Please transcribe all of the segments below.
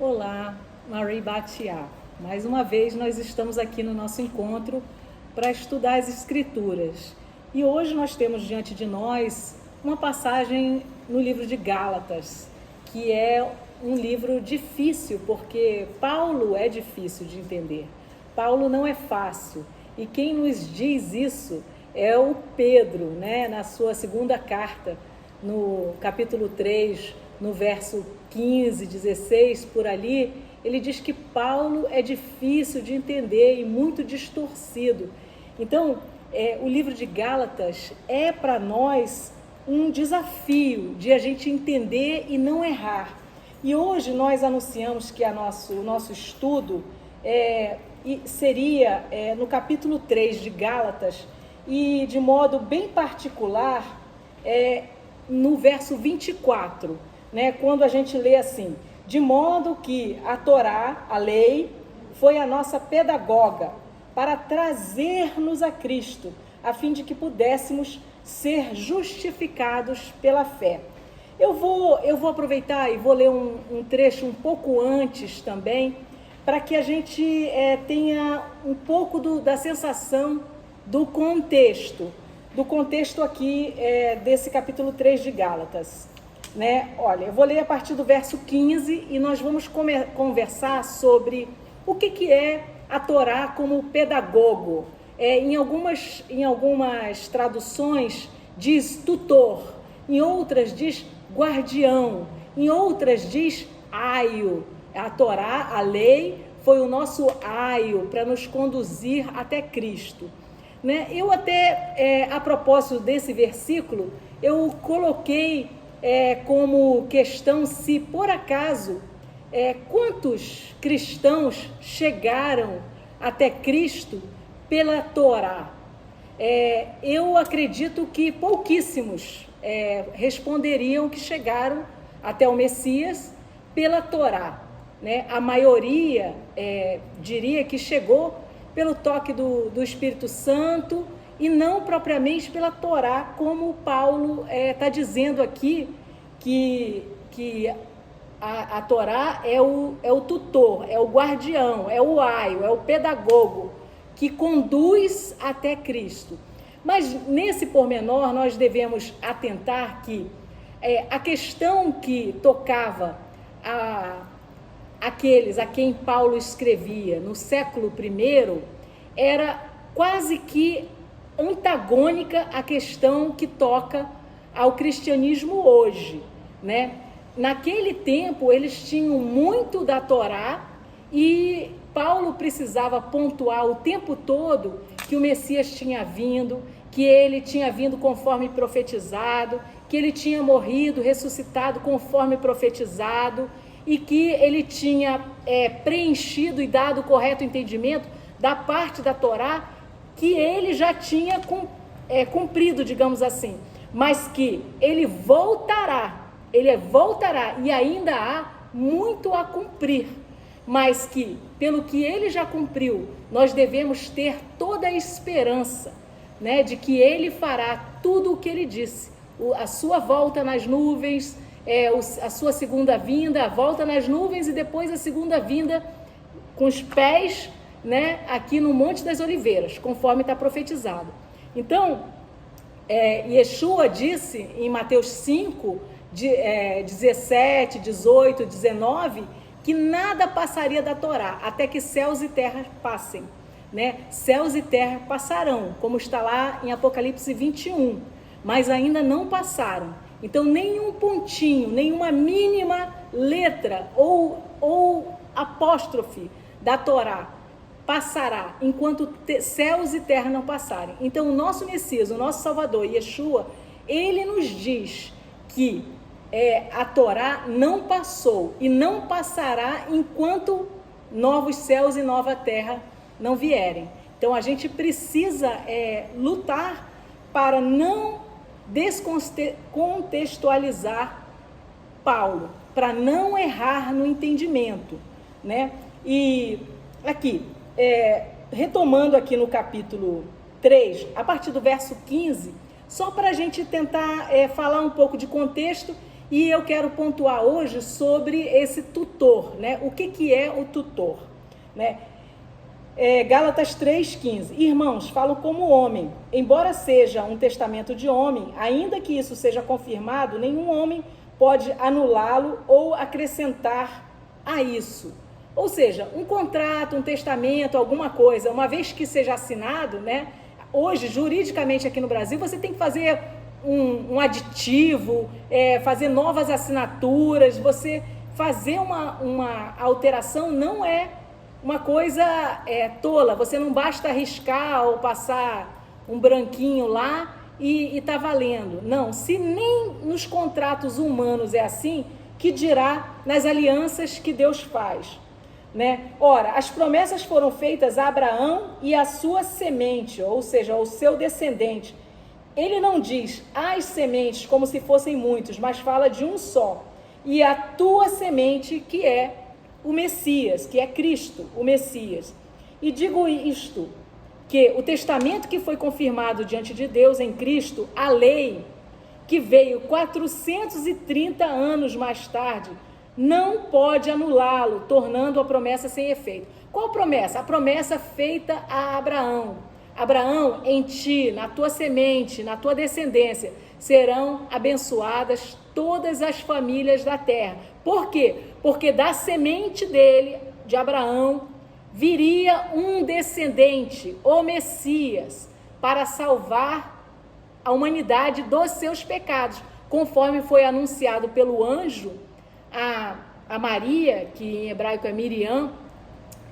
Olá, Marie Batiá. Mais uma vez nós estamos aqui no nosso encontro para estudar as Escrituras. E hoje nós temos diante de nós uma passagem no livro de Gálatas, que é um livro difícil, porque Paulo é difícil de entender. Paulo não é fácil. E quem nos diz isso é o Pedro, na sua segunda carta, no capítulo 3, no verso 15, 16, por ali, ele diz que Paulo é difícil de entender e muito distorcido. Então, o livro de Gálatas é para nós um desafio de a gente entender e não errar. E hoje nós anunciamos que o nosso estudo seria no capítulo 3 de Gálatas e de modo bem particular no verso 24, quando a gente lê assim: de modo que a Torá, a lei, foi a nossa pedagoga para trazer-nos a Cristo, a fim de que pudéssemos ser justificados pela fé. Eu vou aproveitar e vou ler um trecho um pouco antes também, para que a gente tenha um pouco da sensação do contexto aqui desse capítulo 3 de Gálatas. Olha, eu vou ler a partir do verso 15 e nós vamos conversar sobre o que é a Torá como pedagogo. Em algumas traduções diz tutor, em outras diz guardião, em outras diz aio. A Torá, a lei, foi o nosso aio para nos conduzir até Cristo. Eu até, a propósito desse versículo, eu coloquei como questão se, por acaso, quantos cristãos chegaram até Cristo pela Torá? Eu acredito que pouquíssimos responderiam que chegaram até o Messias pela Torá. A maioria diria que chegou pelo toque do Espírito Santo e não propriamente pela Torá, como Paulo está dizendo aqui, que a Torá é o tutor, é o guardião, é o aio, é o pedagogo que conduz até Cristo. Mas nesse pormenor nós devemos atentar que a questão que tocava aqueles a quem Paulo escrevia no século I era quase que antagônica à questão que toca ao cristianismo hoje, Naquele tempo eles tinham muito da Torá e Paulo precisava pontuar o tempo todo que o Messias tinha vindo, que ele tinha vindo conforme profetizado, que ele tinha morrido, ressuscitado conforme profetizado, e que ele tinha preenchido e dado o correto entendimento da parte da Torá que ele já tinha cumprido, digamos assim, mas que ele voltará e ainda há muito a cumprir, mas que, pelo que ele já cumpriu, nós devemos ter toda a esperança, de que ele fará tudo o que ele disse, a sua volta nas nuvens, a sua segunda vinda, a volta nas nuvens e depois a segunda vinda com os pés, aqui no Monte das Oliveiras, conforme está profetizado. Então, Yeshua disse em Mateus 5, 17, 18, 19, que nada passaria da Torá, até que céus e terra passem. Céus e terra passarão, como está lá em Apocalipse 21, mas ainda não passaram. Então, nenhum pontinho, nenhuma mínima letra ou apóstrofe da Torá passará, enquanto céus e terra não passarem. Então, o nosso Messias, o nosso Salvador, Yeshua, ele nos diz que a Torá não passou e não passará enquanto novos céus e nova terra não vierem. Então, a gente precisa lutar para não descontextualizar Paulo, para não errar no entendimento, E aqui, retomando aqui no capítulo 3, a partir do verso 15, só para a gente tentar falar um pouco de contexto E eu quero pontuar hoje sobre esse tutor, né? O que é o tutor, né? Gálatas 3,15. Irmãos, falo como homem. Embora seja um testamento de homem, ainda que isso seja confirmado, nenhum homem pode anulá-lo ou acrescentar a isso. Ou seja, um contrato, um testamento, alguma coisa, uma vez que seja assinado, né? Hoje, juridicamente aqui no Brasil, você tem que fazer um aditivo, fazer novas assinaturas, você fazer uma alteração não é uma coisa tola, você não basta riscar ou passar um branquinho lá e tá valendo. Não, se nem nos contratos humanos é assim, que dirá nas alianças que Deus faz, né? Ora, as promessas foram feitas a Abraão e a sua semente, ou seja, ao seu descendente. Ele não diz as sementes como se fossem muitos, mas fala de um só. E a tua semente, que é o Messias, que é Cristo, o Messias. E digo isto, que o testamento que foi confirmado diante de Deus em Cristo, a lei que veio 430 anos mais tarde, não pode anulá-lo, tornando a promessa sem efeito. Qual promessa? A promessa feita a Abraão. Abraão, em ti, na tua semente, na tua descendência, serão abençoadas todas as famílias da terra. Por quê? Porque da semente dele, de Abraão, viria um descendente, o Messias, para salvar a humanidade dos seus pecados, conforme foi anunciado pelo anjo a Maria, que em hebraico é Miriam,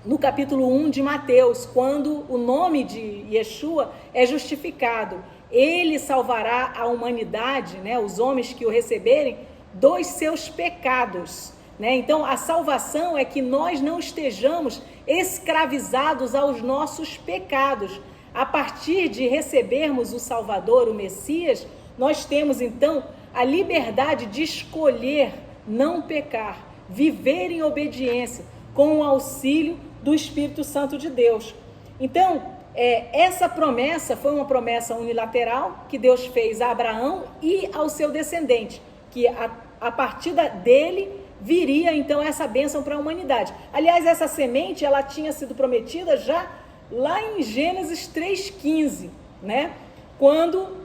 no capítulo 1 de Mateus, quando o nome de Yeshua é justificado. Ele salvará a humanidade, né, os homens que o receberem, dos seus pecados, né? Então, a salvação é que nós não estejamos escravizados aos nossos pecados. A partir de recebermos o Salvador, o Messias, nós temos, então, a liberdade de escolher não pecar, viver em obediência, com o auxílio do Espírito Santo de Deus. Então, essa promessa foi uma promessa unilateral que Deus fez a Abraão e ao seu descendente, que a partir dele viria então essa bênção para a humanidade. Aliás, essa semente, ela tinha sido prometida já lá em Gênesis 3,15, né? Quando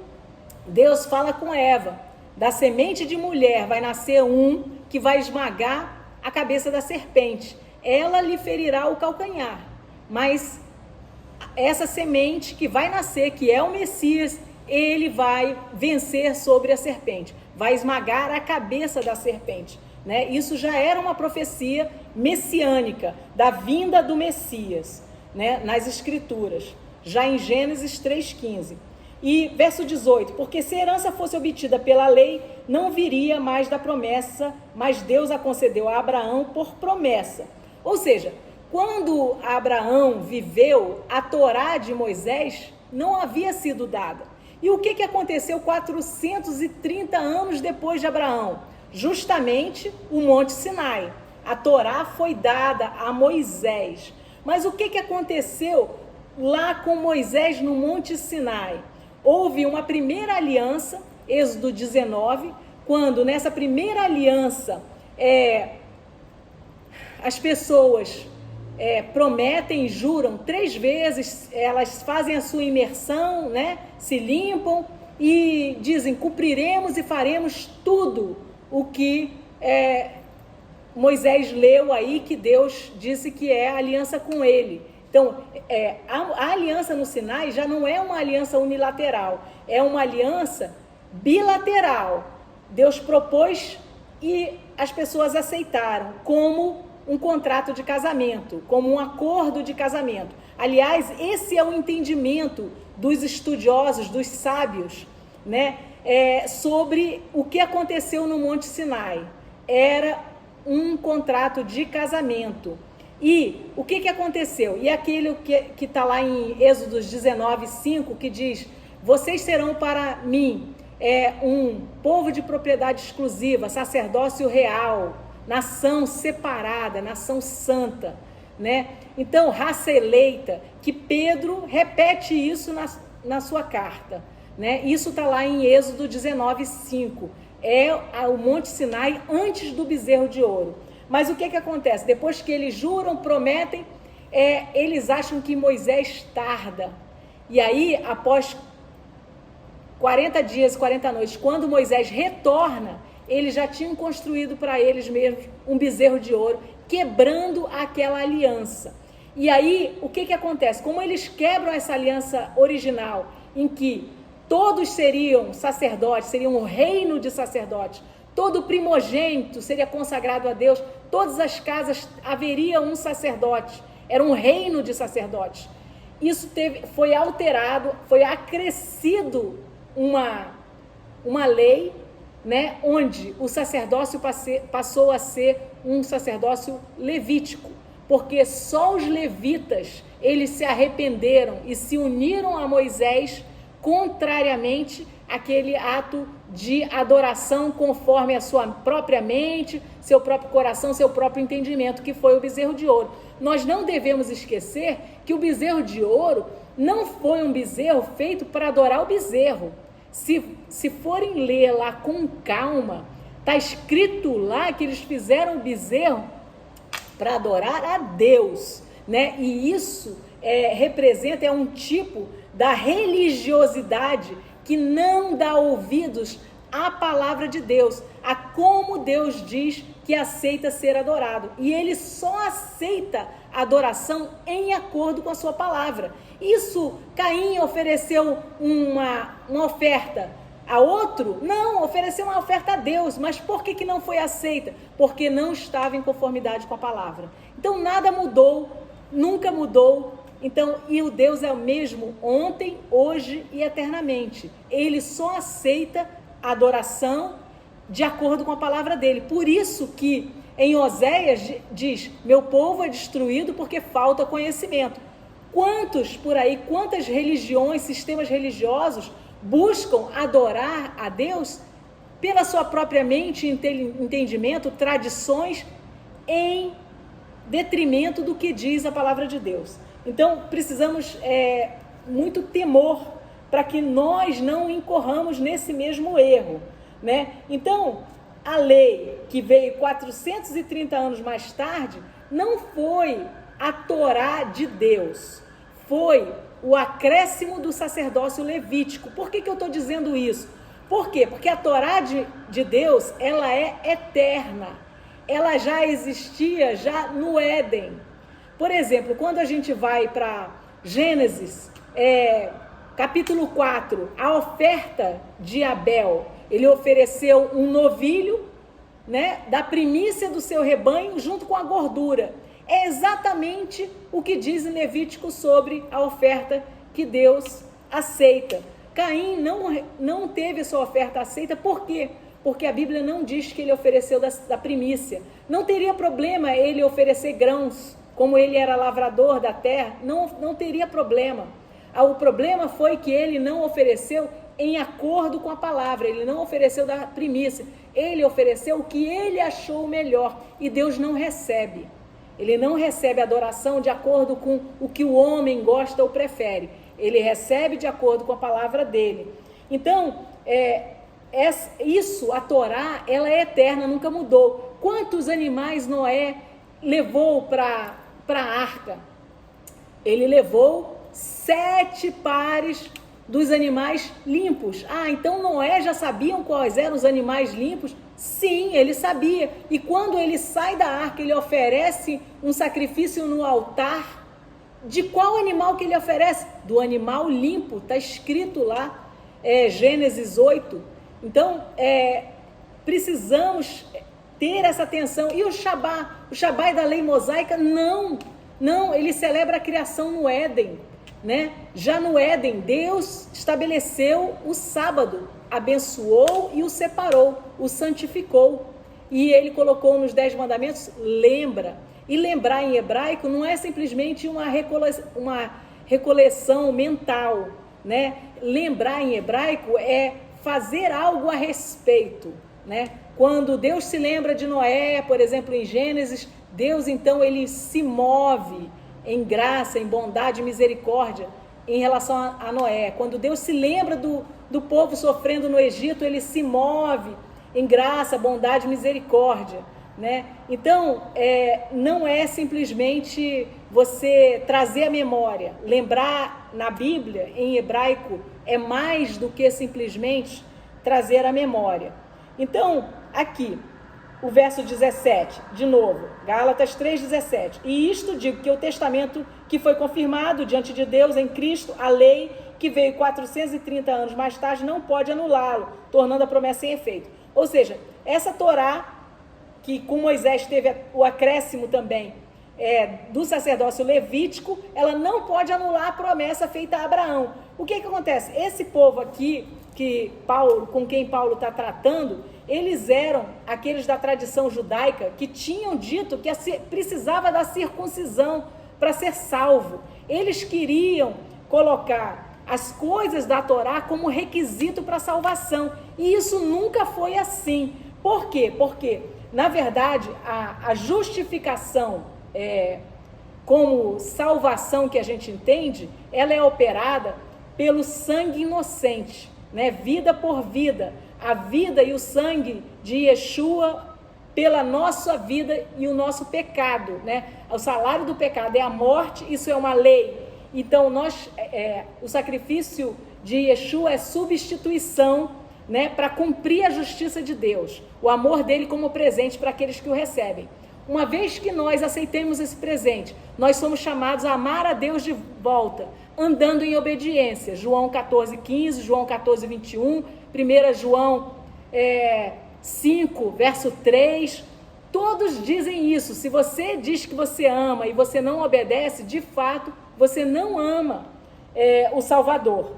Deus fala com Eva, da semente de mulher vai nascer um que vai esmagar a cabeça da serpente. Ela lhe ferirá o calcanhar, mas essa semente que vai nascer, que é o Messias, ele vai vencer sobre a serpente, vai esmagar a cabeça da serpente, né? Isso já era uma profecia messiânica, da vinda do Messias, né? Nas Escrituras, já em Gênesis 3,15. E verso 18, porque se a herança fosse obtida pela lei, não viria mais da promessa, mas Deus a concedeu a Abraão por promessa. Ou seja, quando Abraão viveu, a Torá de Moisés não havia sido dada. E o que aconteceu 430 anos depois de Abraão? Justamente o Monte Sinai. A Torá foi dada a Moisés. Mas o que aconteceu lá com Moisés no Monte Sinai? Houve uma primeira aliança, Êxodo 19, quando nessa primeira aliança as pessoas prometem, juram 3 vezes, elas fazem a sua imersão, né? Se limpam e dizem, cumpriremos e faremos tudo o que Moisés leu aí, que Deus disse que é a aliança com ele. Então, a aliança no Sinai já não é uma aliança unilateral, é uma aliança bilateral. Deus propôs e as pessoas aceitaram como um contrato de casamento, como um acordo de casamento. Aliás, esse é o entendimento dos estudiosos, dos sábios, né? Sobre o que aconteceu no Monte Sinai. Era um contrato de casamento. E o que aconteceu? E aquele que está lá em Êxodo 19:5, que diz, vocês serão para mim um povo de propriedade exclusiva, sacerdócio real, nação separada, nação santa, né? Então, raça eleita, que Pedro repete isso na sua carta, né? Isso está lá em Êxodo 19:5. é o Monte Sinai antes do bezerro de ouro. Mas o que acontece? Depois que eles juram, prometem, eles acham que Moisés tarda. E aí, após 40 dias e 40 noites, quando Moisés retorna, eles já tinham construído para eles mesmos um bezerro de ouro, quebrando aquela aliança. E aí, o que acontece? Como eles quebram essa aliança original, em que todos seriam sacerdotes, seriam um reino de sacerdotes, todo primogênito seria consagrado a Deus, todas as casas haveria um sacerdote, era um reino de sacerdotes. Isso foi alterado, foi acrescido uma lei, né, onde o sacerdócio passou a ser um sacerdócio levítico, porque só os levitas, eles se arrependeram e se uniram a Moisés contrariamente àquele ato de adoração conforme a sua própria mente, seu próprio coração, seu próprio entendimento, que foi o bezerro de ouro. Nós não devemos esquecer que o bezerro de ouro não foi um bezerro feito para adorar o bezerro. Se forem ler lá com calma, está escrito lá que eles fizeram o bezerro para adorar a Deus, né? E isso representa um tipo da religiosidade que não dá ouvidos à palavra de Deus, a como Deus diz que aceita ser adorado. E ele só aceita a adoração em acordo com a sua palavra. Isso, Caim ofereceu uma oferta a outro? Não, ofereceu uma oferta a Deus. Mas por que não foi aceita? Porque não estava em conformidade com a palavra. Então nada mudou, nunca mudou. Então, e o Deus é o mesmo ontem, hoje e eternamente. Ele só aceita a adoração de acordo com a palavra dele. Por isso que em Oséias diz: meu povo é destruído porque falta conhecimento. Quantas religiões, sistemas religiosos buscam adorar a Deus pela sua própria mente, entendimento, tradições, em detrimento do que diz a palavra de Deus. Então, precisamos muito temor para que nós não incorramos nesse mesmo erro, né? Então, a lei que veio 430 anos mais tarde não foi a Torá de Deus, foi o acréscimo do sacerdócio levítico. Por que eu estou dizendo isso? Por quê? Porque a Torá de Deus, ela é eterna, ela já existia já no Éden. Por exemplo, quando a gente vai para Gênesis, capítulo 4, a oferta de Abel, ele ofereceu um novilho, né, da primícia do seu rebanho junto com a gordura. É exatamente o que diz em Levítico sobre a oferta que Deus aceita. Caim não teve a sua oferta aceita, por quê? Porque a Bíblia não diz que ele ofereceu da primícia. Não teria problema ele oferecer grãos, como ele era lavrador da terra, não teria problema. O problema foi que ele não ofereceu em acordo com a palavra, ele não ofereceu da primícia, ele ofereceu o que ele achou melhor, e Deus não recebe. Ele não recebe adoração de acordo com o que o homem gosta ou prefere, ele recebe de acordo com a palavra dele. Então, a Torá, ela é eterna, nunca mudou. Quantos animais Noé levou para a arca? Ele levou 7 pares dos animais limpos. Então Noé já sabiam quais eram os animais limpos? Sim, ele sabia. E quando ele sai da arca, ele oferece um sacrifício no altar. De qual animal que ele oferece? Do animal limpo, está escrito lá, Gênesis 8. Então, precisamos ter essa atenção. E o Shabá é da lei mosaica? Não, ele celebra a criação no Éden, né? Já no Éden, Deus estabeleceu o sábado, abençoou e o separou, o santificou. E ele colocou nos 10 mandamentos, lembra. E lembrar em hebraico não é simplesmente uma recolheção mental, né? Lembrar em hebraico é fazer algo a respeito, né? Quando Deus se lembra de Noé, por exemplo, em Gênesis, Deus então ele se move em graça, em bondade e misericórdia em relação a Noé. Quando Deus se lembra do povo sofrendo no Egito, ele se move em graça, bondade e misericórdia, né? Então, não é simplesmente você trazer a memória. Lembrar na Bíblia, em hebraico, é mais do que simplesmente trazer a memória. Então, aqui, o verso 17, de novo, Gálatas 3,17. E isto digo, que o testamento que foi confirmado diante de Deus em Cristo, a lei que veio 430 anos mais tarde, não pode anulá-lo, tornando a promessa sem efeito. Ou seja, essa Torá, que com Moisés teve o acréscimo também do sacerdócio levítico, ela não pode anular a promessa feita a Abraão. O que acontece? Esse povo aqui, com quem Paulo está tratando, eles eram aqueles da tradição judaica que tinham dito que precisava da circuncisão para ser salvo. Eles queriam colocar as coisas da Torá como requisito para a salvação, e isso nunca foi assim. Por quê? Porque, na verdade, a justificação como salvação que a gente entende, ela é operada pelo sangue inocente, né? Vida por vida, a vida e o sangue de Yeshua pela nossa vida e o nosso pecado, né? O salário do pecado é a morte, isso é uma lei. Então, o sacrifício de Yeshua é substituição, né, para cumprir a justiça de Deus, o amor dele como presente para aqueles que o recebem. Uma vez que nós aceitemos esse presente, nós somos chamados a amar a Deus de volta, andando em obediência. João 14,15, João 14,21, 1 João 5, verso 3, todos dizem isso. Se você diz que você ama e você não obedece, de fato, você não ama o Salvador.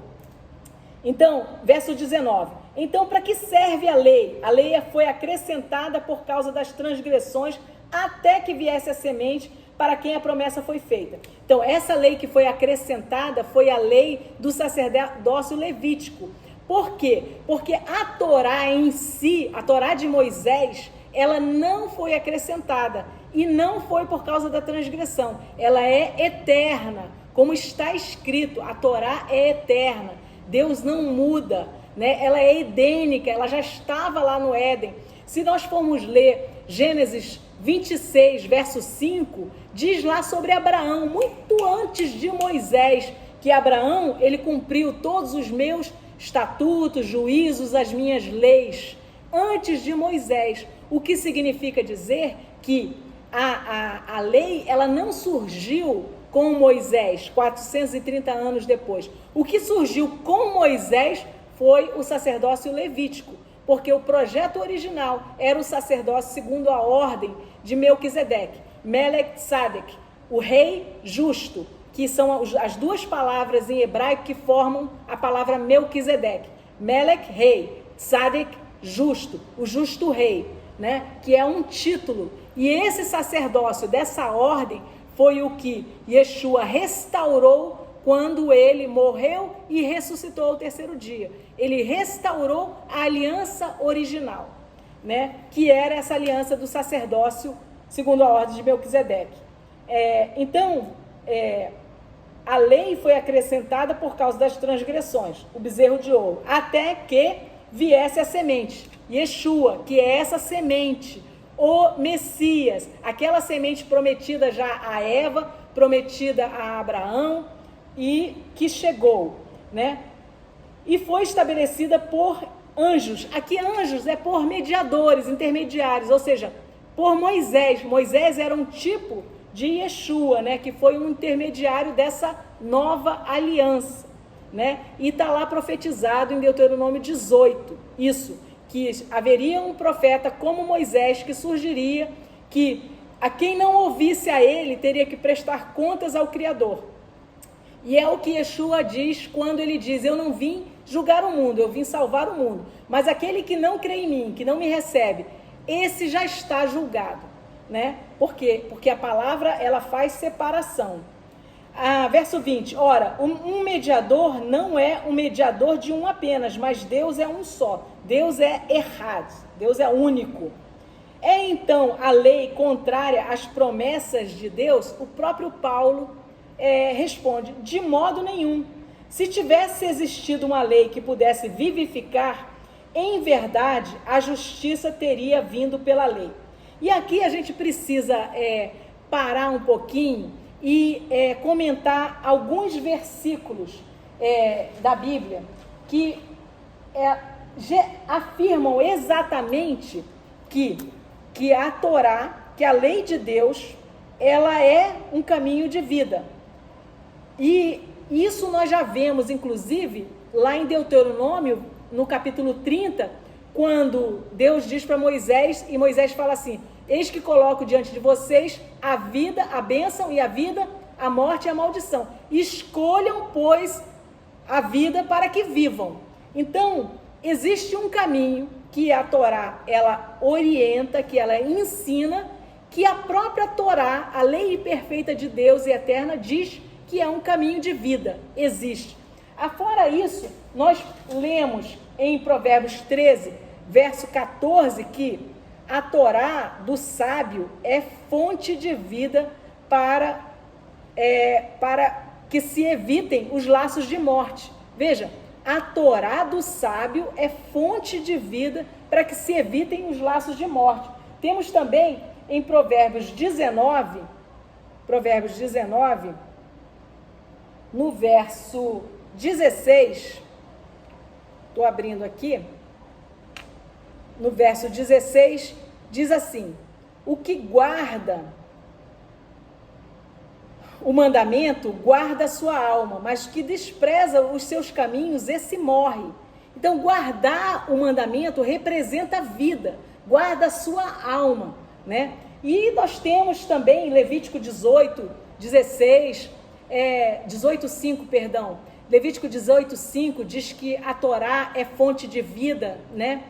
Então, verso 19. Então, para que serve a lei? A lei foi acrescentada por causa das transgressões até que viesse a semente para quem a promessa foi feita. Então, essa lei que foi acrescentada foi a lei do sacerdócio levítico. Por quê? Porque a Torá em si, a Torá de Moisés, ela não foi acrescentada e não foi por causa da transgressão. Ela é eterna, como está escrito, a Torá é eterna. Deus não muda, né? Ela é edênica, ela já estava lá no Éden. Se nós formos ler Gênesis 26, verso 5, diz lá sobre Abraão, muito antes de Moisés, que Abraão, ele cumpriu todos os meus estatutos, juízos, as minhas leis, antes de Moisés. O que significa dizer que a lei, ela não surgiu com Moisés, 430 anos depois. O que surgiu com Moisés foi o sacerdócio levítico, porque o projeto original era o sacerdócio segundo a ordem de Melquisedeque, Melech Tzadek, o rei justo, que são as duas palavras em hebraico que formam a palavra Melquisedeque. Melech, rei, Tzadek, justo, o justo rei, né? Que é um título. E esse sacerdócio dessa ordem foi o que Yeshua restaurou quando ele morreu e ressuscitou ao terceiro dia. Ele restaurou a aliança original, né? Que era essa aliança do sacerdócio segundo a ordem de Melquisedeque. A lei foi acrescentada por causa das transgressões, o bezerro de ouro, até que viesse a semente, Yeshua, que é essa semente, o Messias, aquela semente prometida já a Eva, prometida a Abraão, e que chegou, né? E foi estabelecida por anjos. Aqui anjos é por mediadores, intermediários, ou seja, por Moisés. Moisés era um tipo de Yeshua, né? Que foi um intermediário dessa nova aliança, né? E está lá profetizado em Deuteronômio 18, isso, que haveria um profeta como Moisés que surgiria, que a quem não ouvisse a ele teria que prestar contas ao Criador. E é o que Yeshua diz quando ele diz: eu não vim julgar o mundo, eu vim salvar o mundo. Mas aquele que não crê em mim, que não me recebe, esse já está julgado, né? Por quê? Porque a palavra, ela faz separação. Verso 20, ora, um mediador não é um mediador de um apenas, mas Deus é um só. Deus é errado, Deus é único. É então a lei contrária às promessas de Deus? O próprio Paulo responde: de modo nenhum. Se tivesse existido uma lei que pudesse vivificar, em verdade, a justiça teria vindo pela lei. E aqui a gente precisa parar um pouquinho e comentar alguns versículos da Bíblia que afirmam exatamente que a Torá, que a lei de Deus, ela é um caminho de vida. E isso nós já vemos, inclusive, lá em Deuteronômio, no capítulo 30, quando Deus diz para Moisés, e Moisés fala assim: eis que coloco diante de vocês a vida, a bênção e a vida, a morte e a maldição. Escolham, pois, a vida para que vivam. Então, existe um caminho que a Torá, ela orienta, que ela ensina, que a própria Torá, a lei perfeita de Deus e eterna, diz que é um caminho de vida, existe. Afora isso, nós lemos em Provérbios 13, verso 14, que a Torá do sábio é fonte de vida para que se evitem os laços de morte. Veja, a Torá do sábio é fonte de vida para que se evitem os laços de morte. Temos também em Provérbios 19, no verso 16, estou abrindo aqui, no verso 16, diz assim: o que guarda o mandamento, guarda a sua alma, mas que despreza os seus caminhos, esse morre. Então, guardar o mandamento representa a vida, guarda a sua alma, né? E nós temos também em Levítico 18:5, perdão. Levítico 18:5 diz que a Torá é fonte de vida, né?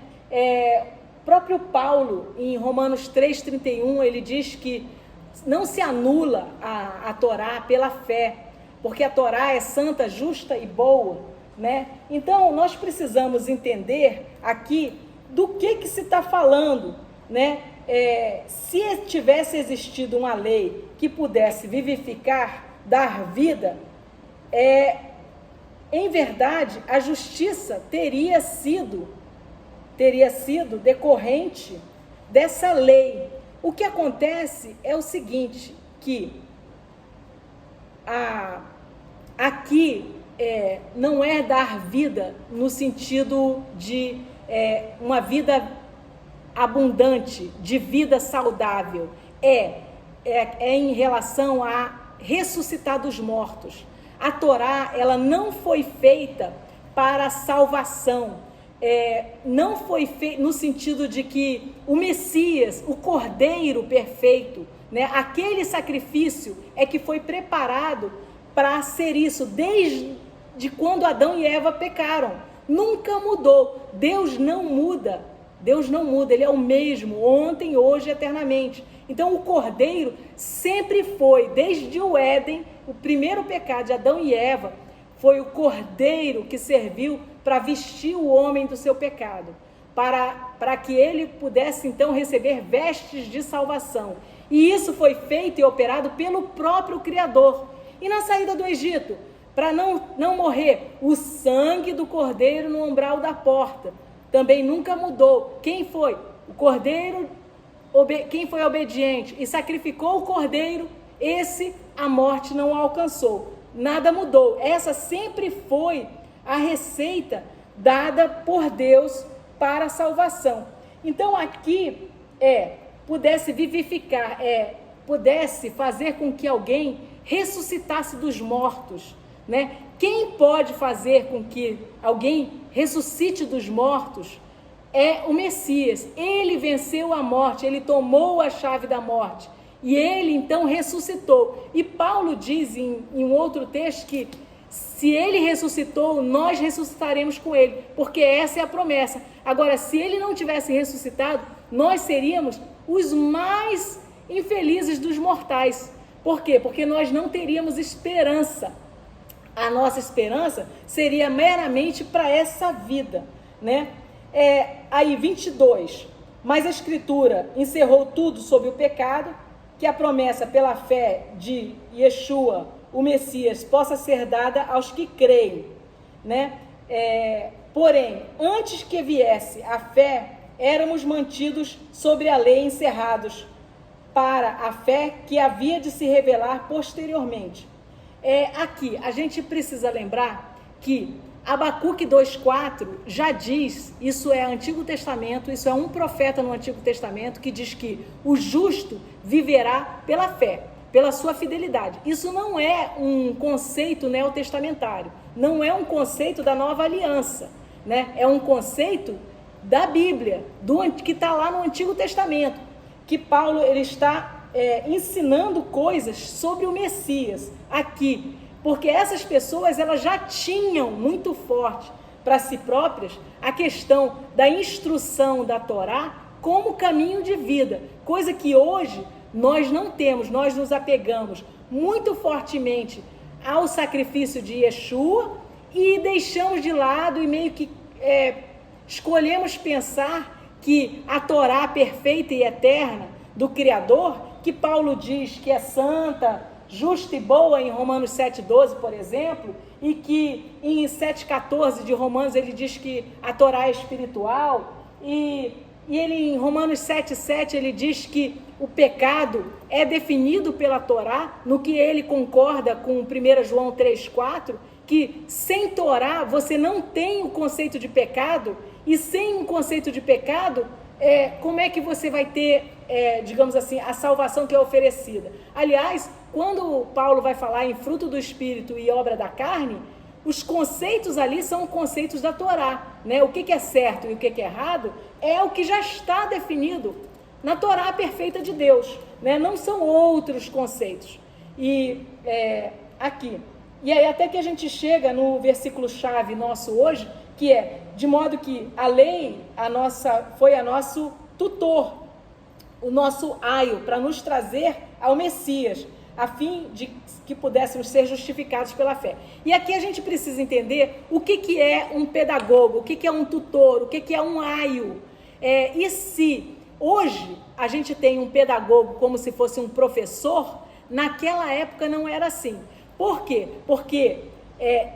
Próprio Paulo, em Romanos 3:31, ele diz que não se anula a Torá pela fé, porque a Torá é santa, justa e boa, né? Então, nós precisamos entender aqui do que se está falando, né? Se tivesse existido uma lei que pudesse vivificar, dar vida, em verdade, a justiça teria sido decorrente dessa lei. O que acontece é o seguinte, que aqui não é dar vida no sentido de uma vida abundante, de vida saudável, é em relação a ressuscitar dos mortos. A Torá, ela não foi feita para a salvação, não foi feita no sentido de que o Messias, o Cordeiro perfeito, né, aquele sacrifício que foi preparado para ser isso, desde quando Adão e Eva pecaram. Nunca mudou. Deus não muda, Ele é o mesmo, ontem, hoje, eternamente. Então, o Cordeiro sempre foi, desde o Éden, o primeiro pecado de Adão e Eva, foi o Cordeiro que serviu para vestir o homem do seu pecado, para que ele pudesse, então, receber vestes de salvação. E isso foi feito e operado pelo próprio Criador. E na saída do Egito, para não morrer, o sangue do Cordeiro no umbral da porta também nunca mudou. Quem foi? O Cordeiro, quem foi obediente e sacrificou o Cordeiro, esse a morte não alcançou. Nada mudou. Essa sempre foi a receita dada por Deus para a salvação. Então aqui pudesse vivificar, pudesse fazer com que alguém ressuscitasse dos mortos, né? Quem pode fazer com que alguém ressuscite dos mortos é o Messias. Ele venceu a morte, ele tomou a chave da morte e ele então ressuscitou. E Paulo diz em um outro texto que se ele ressuscitou, nós ressuscitaremos com ele, porque essa é a promessa. Agora, se ele não tivesse ressuscitado, nós seríamos os mais infelizes dos mortais. Por quê? Porque nós não teríamos esperança. A nossa esperança seria meramente para essa vida, né? Aí 22, mas a Escritura encerrou tudo sobre o pecado, que a promessa pela fé de Yeshua, o Messias, possa ser dada aos que creem, né? Porém, antes que viesse a fé, éramos mantidos sobre a lei, encerrados para a fé que havia de se revelar posteriormente. Aqui, a gente precisa lembrar que Abacuque 2,4 já diz, isso é Antigo Testamento, isso é um profeta no Antigo Testamento que diz que o justo viverá pela fé, pela sua fidelidade. Isso não é um conceito neotestamentário, não é um conceito da nova aliança, né? É um conceito da Bíblia, que está lá no Antigo Testamento, que Paulo ele está ensinando coisas sobre o Messias aqui, porque essas pessoas elas já tinham muito forte para si próprias a questão da instrução da Torá como caminho de vida, coisa que hoje nós não temos. Nós nos apegamos muito fortemente ao sacrifício de Yeshua e deixamos de lado e meio que escolhemos pensar que a Torá perfeita e eterna do Criador, que Paulo diz que é santa, justa e boa em Romanos 7,12, por exemplo, e que em 7,14 de Romanos ele diz que a Torá é espiritual, e ele em Romanos 7,7 ele diz que o pecado é definido pela Torá, no que ele concorda com 1 João 3,4, que sem Torá você não tem o conceito de pecado, e sem um conceito de pecado, como é que você vai ter, digamos assim, a salvação que é oferecida? Aliás, quando Paulo vai falar em fruto do Espírito e obra da carne, os conceitos ali são conceitos da Torá, né? O que é certo e o que é errado é o que já está definido na Torá perfeita de Deus, né? Não são outros conceitos. E aqui, e aí até que a gente chega no versículo-chave nosso hoje, que é, de modo que a lei foi a nosso tutor, o nosso aio, para nos trazer ao Messias, a fim de que pudéssemos ser justificados pela fé. E aqui a gente precisa entender o que é um pedagogo, o que é um tutor, o que é um aio. E se hoje a gente tem um pedagogo como se fosse um professor, naquela época não era assim. Por quê? Porque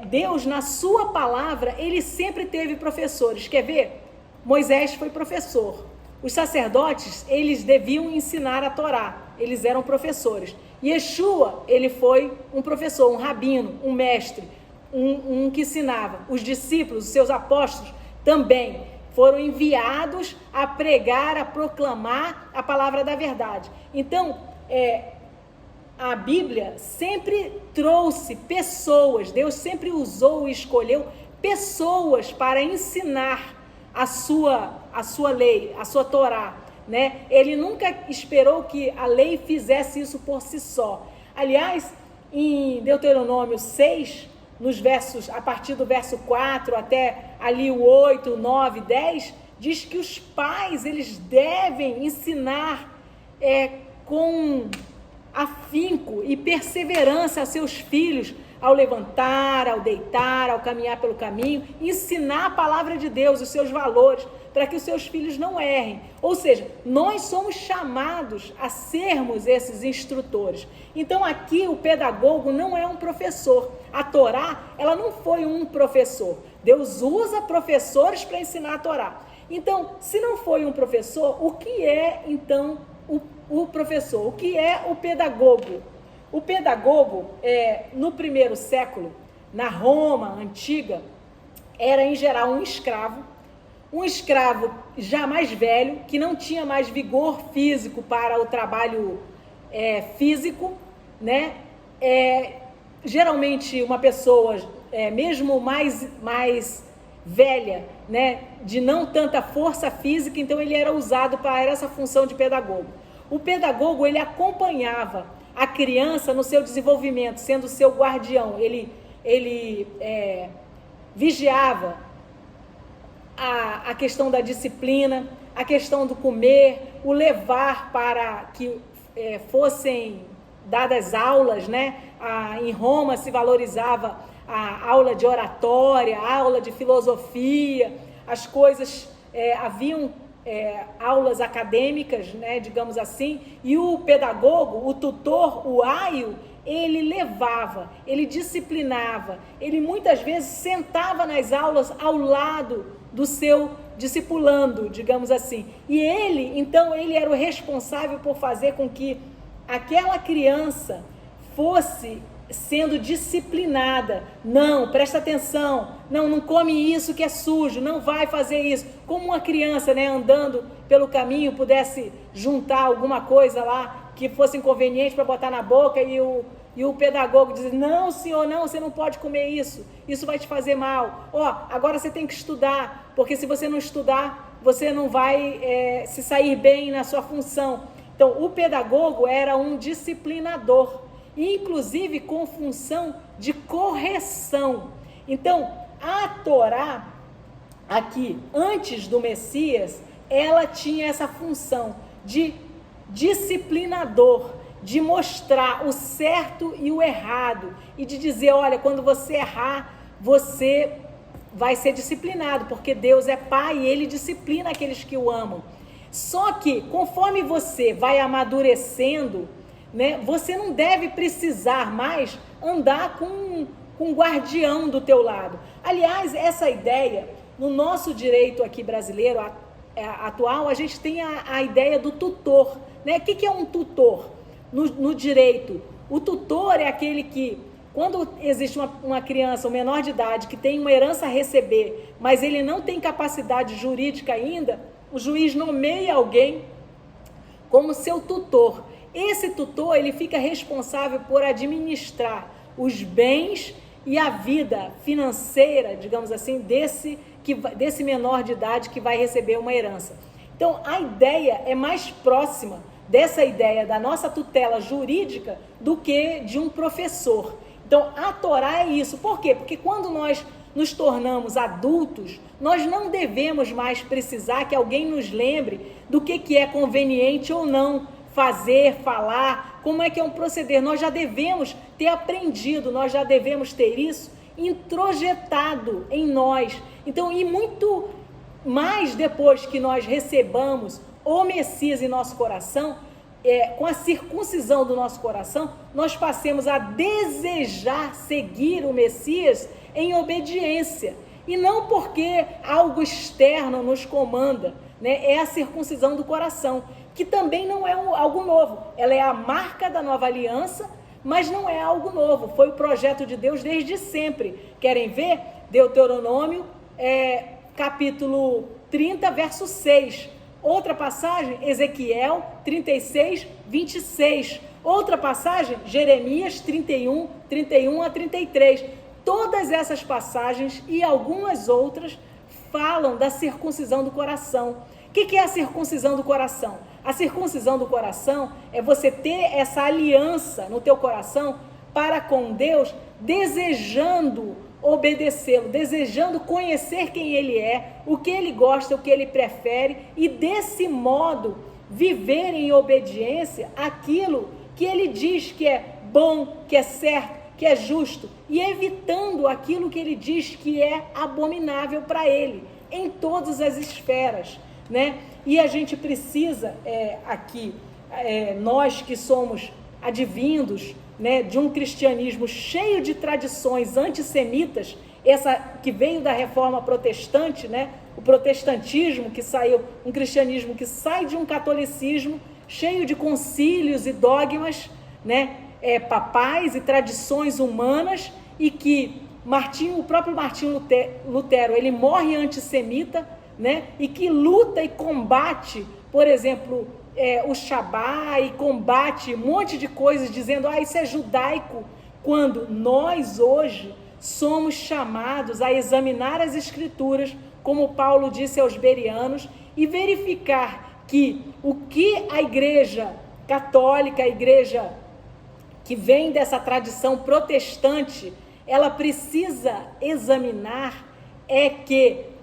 Deus, na sua palavra, ele sempre teve professores. Quer ver? Moisés foi professor. Os sacerdotes, eles deviam ensinar a Torá. Eles eram professores. Yeshua, ele foi um professor, um rabino, um mestre, um que ensinava. Os discípulos, os seus apóstolos, também foram enviados a pregar, a proclamar a palavra da verdade. Então, a Bíblia sempre trouxe pessoas, Deus sempre usou e escolheu pessoas para ensinar a sua lei, a sua Torá, né? Ele nunca esperou que a lei fizesse isso por si só. Aliás, em Deuteronômio 6, nos versos, a partir do verso 4 até ali o 8, 9, 10, diz que os pais, eles devem ensinar com afinco e perseverança a seus filhos ao levantar, ao deitar, ao caminhar pelo caminho, ensinar a palavra de Deus, os seus valores, para que os seus filhos não errem. Ou seja, nós somos chamados a sermos esses instrutores. Então aqui o pedagogo não é um professor. A Torá, ela não foi um professor. Deus usa professores para ensinar a Torá. Então, se não foi um professor, o que é então o professor? O que é o pedagogo? O pedagogo, no primeiro século, na Roma antiga, era em geral um escravo já mais velho, que não tinha mais vigor físico para o trabalho físico, né? Geralmente uma pessoa, mesmo mais velha, né, de não tanta força física, então ele era usado para essa função de pedagogo. O pedagogo, ele acompanhava a criança no seu desenvolvimento, sendo seu guardião. Ele vigiava a questão da disciplina, a questão do comer, o levar para que fossem dadas aulas, né? Em Roma se valorizava a aula de oratória, a aula de filosofia, as coisas haviam aulas acadêmicas, né, digamos assim, e o pedagogo, o tutor, o aio, ele levava, ele disciplinava, ele muitas vezes sentava nas aulas ao lado do seu discipulando, digamos assim. E ele, então, ele era o responsável por fazer com que aquela criança fosse sendo disciplinada. Não, presta atenção, não come isso que é sujo, não vai fazer isso. Como uma criança, né, andando pelo caminho, pudesse juntar alguma coisa lá que fosse inconveniente para botar na boca e o pedagogo diz: não, senhor, não, você não pode comer isso vai te fazer mal. Agora você tem que estudar, porque se você não estudar, você não vai se sair bem na sua função. Então, o pedagogo era um disciplinador, inclusive com função de correção. Então, a Torá, aqui, antes do Messias, ela tinha essa função de disciplinador, de mostrar o certo e o errado, e de dizer: olha, quando você errar, você vai ser disciplinado, porque Deus é Pai e Ele disciplina aqueles que o amam. Só que, conforme você vai amadurecendo, né, você não deve precisar mais andar com um guardião do teu lado. Aliás, essa ideia, no nosso direito aqui brasileiro atual, a gente tem a ideia do tutor, né? O que é um tutor no direito? O tutor é aquele que, quando existe uma criança, um menor de idade, que tem uma herança a receber, mas ele não tem capacidade jurídica ainda, o juiz nomeia alguém como seu tutor. Esse tutor, ele fica responsável por administrar os bens e a vida financeira, digamos assim, desse menor de idade que vai receber uma herança. Então, a ideia é mais próxima dessa ideia da nossa tutela jurídica do que de um professor. Então, a Torá é isso. Por quê? Porque quando nós nos tornamos adultos, nós não devemos mais precisar que alguém nos lembre do que é conveniente ou não fazer, falar, como é que é um proceder. Nós já devemos ter aprendido, nós já devemos ter isso introjetado em nós. Então, e muito mais depois que nós recebamos o Messias em nosso coração, com a circuncisão do nosso coração, nós passemos a desejar seguir o Messias em obediência, e não porque algo externo nos comanda, né? É a circuncisão do coração, que também não é algo novo, ela é a marca da nova aliança, mas não é algo novo, foi o projeto de Deus desde sempre. Querem ver? Deuteronômio, capítulo 30, verso 6. Outra passagem, Ezequiel 36, 26. Outra passagem, Jeremias 31, 31 a 33. Todas essas passagens e algumas outras falam da circuncisão do coração. O que é a circuncisão do coração? A circuncisão do coração é você ter essa aliança no teu coração para com Deus, desejando obedecê-lo, desejando conhecer quem Ele é, o que Ele gosta, o que Ele prefere, e desse modo viver em obediência aquilo que Ele diz que é bom, que é certo, que é justo, e evitando aquilo que Ele diz que é abominável para Ele, em todas as esferas, né? E a gente precisa nós que somos advindos, né, de um cristianismo cheio de tradições antissemitas, essa que veio da reforma protestante, né, o protestantismo que saiu, um cristianismo que sai de um catolicismo cheio de concílios e dogmas, né, papais e tradições humanas, e que o próprio Martinho Lutero, ele morre antissemita, né, e que luta e combate, por exemplo, o Shabá, e combate um monte de coisas dizendo: isso é judaico, quando nós hoje somos chamados a examinar as escrituras, como Paulo disse aos bereanos, e verificar que o que a igreja católica, a igreja que vem dessa tradição protestante, ela precisa examinar é que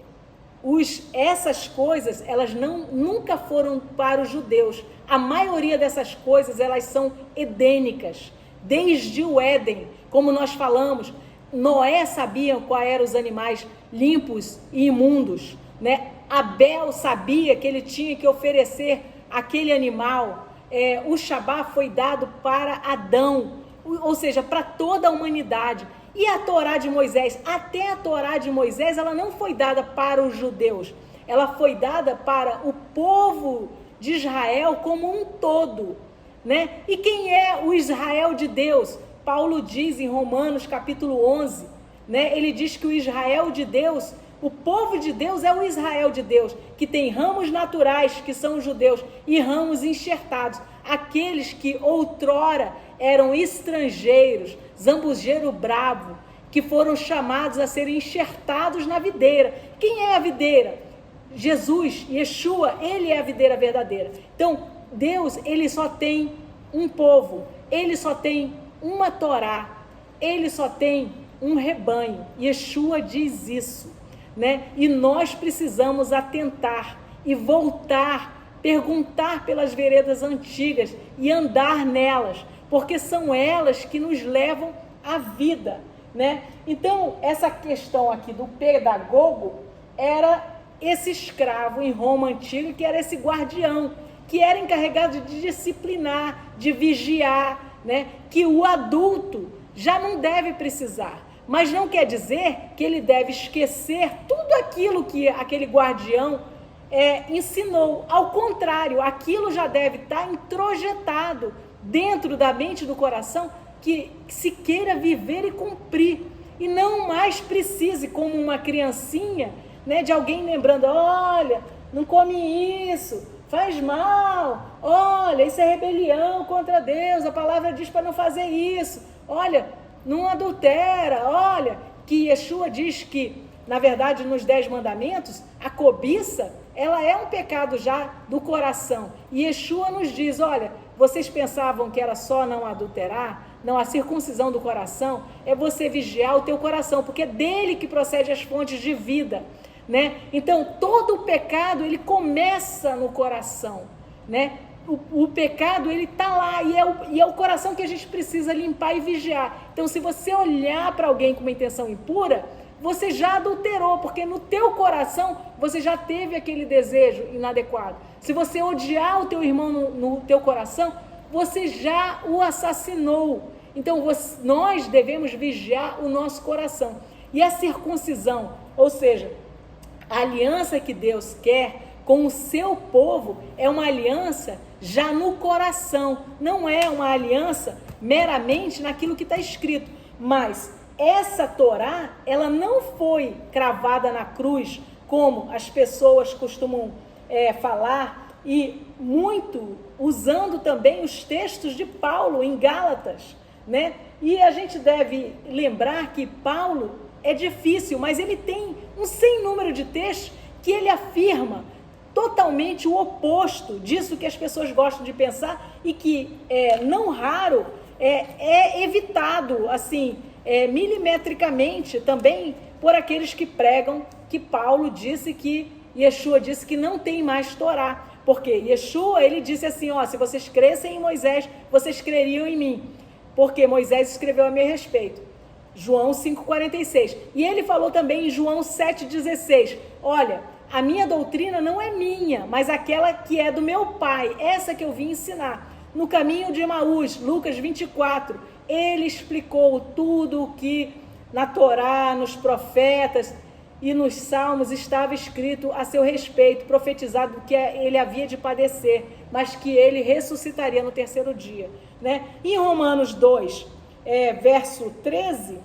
essas coisas, elas nunca foram para os judeus. A maioria dessas coisas, elas são edênicas, desde o Éden. Como nós falamos, Noé sabia quais eram os animais limpos e imundos. né? Abel sabia que ele tinha que oferecer aquele animal. O Shabá foi dado para Adão, ou seja, para toda a humanidade. E a Torá de Moisés, até a Torá de Moisés, ela não foi dada para os judeus, ela foi dada para o povo de Israel como um todo, né? E quem é o Israel de Deus? Paulo diz em Romanos capítulo 11, né? Ele diz que o Israel de Deus, o povo de Deus é o Israel de Deus, que tem ramos naturais, que são os judeus, e ramos enxertados, aqueles que outrora eram estrangeiros, zambujeiro bravo, que foram chamados a serem enxertados na videira. Quem é a videira? Jesus, Yeshua, ele é a videira verdadeira. Então, Deus, ele só tem um povo, ele só tem uma Torá, ele só tem um rebanho. Yeshua diz isso, né? E nós precisamos atentar e voltar, perguntar pelas veredas antigas e andar nelas, porque são elas que nos levam à vida, né? Então, essa questão aqui do pedagogo era esse escravo em Roma antiga, que era esse guardião, que era encarregado de disciplinar, de vigiar, né? Que o adulto já não deve precisar, mas não quer dizer que ele deve esquecer tudo aquilo que aquele guardião ensinou. Ao contrário, aquilo já deve estar introjetado dentro da mente e do coração, que se queira viver e cumprir, e não mais precise, como uma criancinha, né, de alguém lembrando: olha, não come isso, faz mal, olha, isso é rebelião contra Deus, a palavra diz para não fazer isso, olha, não adultera, olha, que Yeshua diz que, na verdade, nos 10 mandamentos, a cobiça, ela é um pecado já do coração, e Yeshua nos diz: olha, vocês pensavam que era só não adulterar? Não, a circuncisão do coração é você vigiar o teu coração, porque é dele que procede as fontes de vida, né? Então, todo o pecado, ele começa no coração, né? O pecado, ele está lá, e é o coração que a gente precisa limpar e vigiar. Então, se você olhar para alguém com uma intenção impura, você já adulterou, porque no teu coração você já teve aquele desejo inadequado. Se você odiar o teu irmão no teu coração, você já o assassinou. Então nós devemos vigiar o nosso coração. E a circuncisão, ou seja, a aliança que Deus quer com o seu povo, é uma aliança já no coração, não é uma aliança meramente naquilo que está escrito, mas essa Torá, ela não foi cravada na cruz, como as pessoas costumam falar, e muito usando também os textos de Paulo em Gálatas, né? E a gente deve lembrar que Paulo é difícil, mas ele tem um sem número de textos que ele afirma totalmente o oposto disso que as pessoas gostam de pensar, e que não raro é evitado assim milimetricamente também por aqueles que pregam que Paulo disse que Yeshua disse que não tem mais Torá, porque Yeshua, ele disse assim: ó, se vocês crescem em Moisés, vocês creriam em mim, porque Moisés escreveu a meu respeito. João 5,46. E ele falou também em João 7,16: olha, a minha doutrina não é minha, mas aquela que é do meu Pai, essa que eu vim ensinar. No caminho de Emaús, Lucas 24, ele explicou tudo o que na Torá, nos profetas e nos salmos estava escrito a seu respeito, profetizado que ele havia de padecer, mas que ele ressuscitaria no terceiro dia, né? Em Romanos 2, verso 13,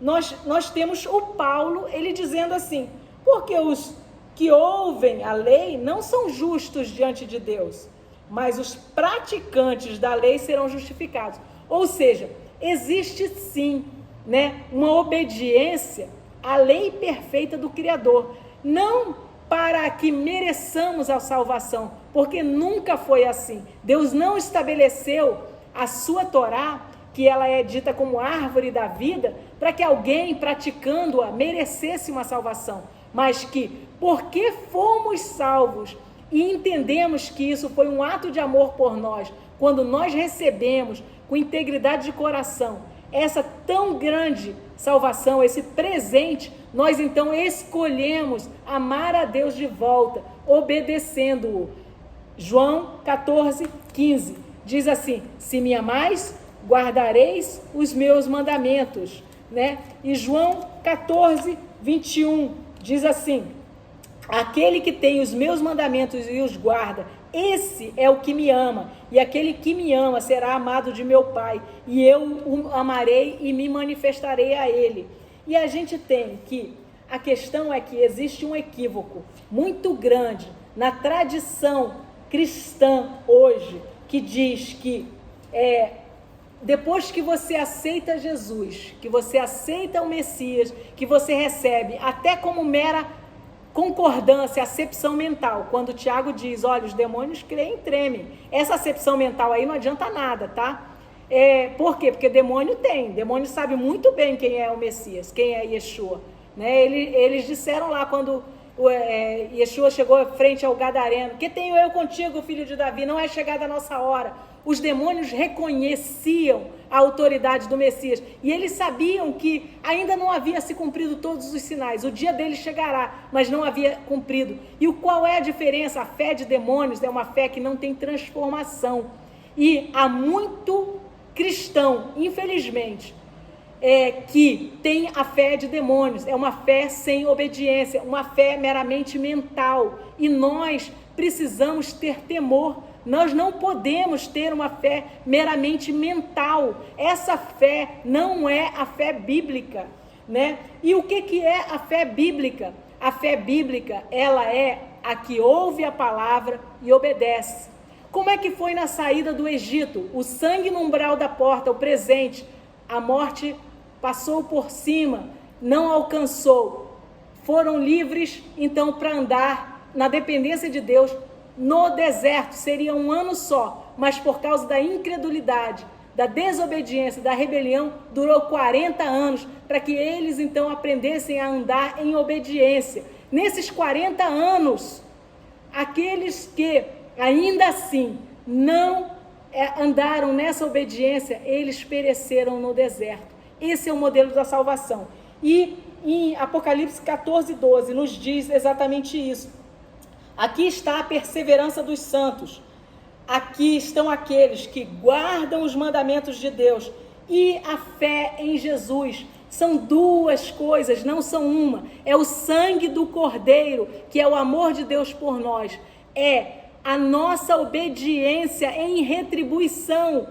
nós temos o Paulo, ele dizendo assim: porque os que ouvem a lei não são justos diante de Deus, mas os praticantes da lei serão justificados. Ou seja, existe sim, né, uma obediência à lei perfeita do Criador, não para que mereçamos a salvação, porque nunca foi assim. Deus não estabeleceu a sua Torá, que ela é dita como árvore da vida, para que alguém praticando-a merecesse uma salvação, mas que, porque fomos salvos e entendemos que isso foi um ato de amor por nós, quando nós recebemos com integridade de coração essa tão grande salvação, esse presente, nós então escolhemos amar a Deus de volta, obedecendo-o. João 14:15 diz assim: se me amais, guardareis os meus mandamentos, né? E João 14:21 diz assim: aquele que tem os meus mandamentos e os guarda, esse é o que me ama, e aquele que me ama será amado de meu Pai, e eu o amarei e me manifestarei a ele. E a gente tem que, a questão é que existe um equívoco muito grande na tradição cristã hoje, que diz que depois que você aceita Jesus, que você aceita o Messias, que você recebe até como mera concordância, acepção mental, quando o Tiago diz, olha, os demônios creem e tremem, essa acepção mental aí não adianta nada, tá? Por quê? Porque demônio sabe muito bem quem é o Messias, quem é Yeshua, né? Eles disseram lá quando Yeshua chegou frente ao gadareno, que tenho eu contigo, filho de Davi, não é chegada a nossa hora. Os demônios reconheciam a autoridade do Messias e eles sabiam que ainda não havia se cumprido todos os sinais. O dia dele chegará, mas não havia cumprido. E qual é a diferença? A fé de demônios é uma fé que não tem transformação. E há muito cristão, infelizmente, que tem a fé de demônios. É uma fé sem obediência, uma fé meramente mental. E nós precisamos ter temor. Nós não podemos ter uma fé meramente mental. Essa fé não é a fé bíblica, né? E o que é a fé bíblica? A fé bíblica, ela é a que ouve a palavra e obedece. Como é que foi na saída do Egito? O sangue no umbral da porta, o presente, a morte passou por cima, não alcançou. Foram livres, então, para andar na dependência de Deus, no deserto. Seria um ano só, mas por causa da incredulidade, da desobediência, da rebelião, durou 40 anos, para que eles então aprendessem a andar em obediência. Nesses 40 anos, aqueles que ainda assim não andaram nessa obediência, eles pereceram no deserto. Esse é o modelo da salvação. E em Apocalipse 14:12 nos diz exatamente isso. Aqui está a perseverança dos santos. Aqui estão aqueles que guardam os mandamentos de Deus e a fé em Jesus. São duas coisas, não são uma. É o sangue do Cordeiro, que é o amor de Deus por nós. É a nossa obediência em retribuição,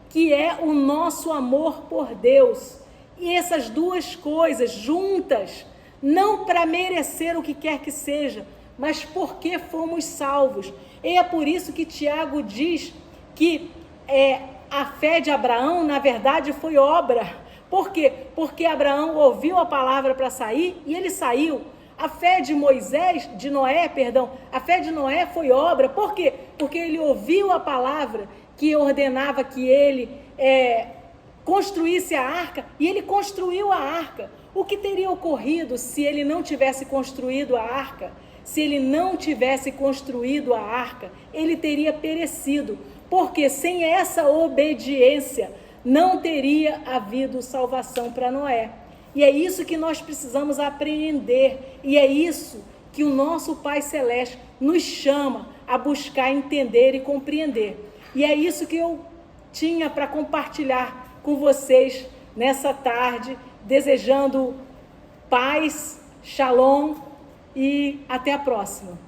que é o nosso amor por Deus. E essas duas coisas juntas, não para merecer o que quer que seja, mas porque fomos salvos. E é por isso que Tiago diz que a fé de Abraão, na verdade, foi obra. Por quê? Porque Abraão ouviu a palavra para sair e ele saiu. A fé de a fé de Noé foi obra. Por quê? Porque ele ouviu a palavra que ordenava que ele construísse a arca, e ele construiu a arca. O que teria ocorrido se ele não tivesse construído a arca? Se ele não tivesse construído a arca, ele teria perecido, porque sem essa obediência não teria havido salvação para Noé. E é isso que nós precisamos apreender, e é isso que o nosso Pai Celeste nos chama a buscar entender e compreender. E é isso que eu tinha para compartilhar com vocês nessa tarde, desejando paz, shalom, e até a próxima.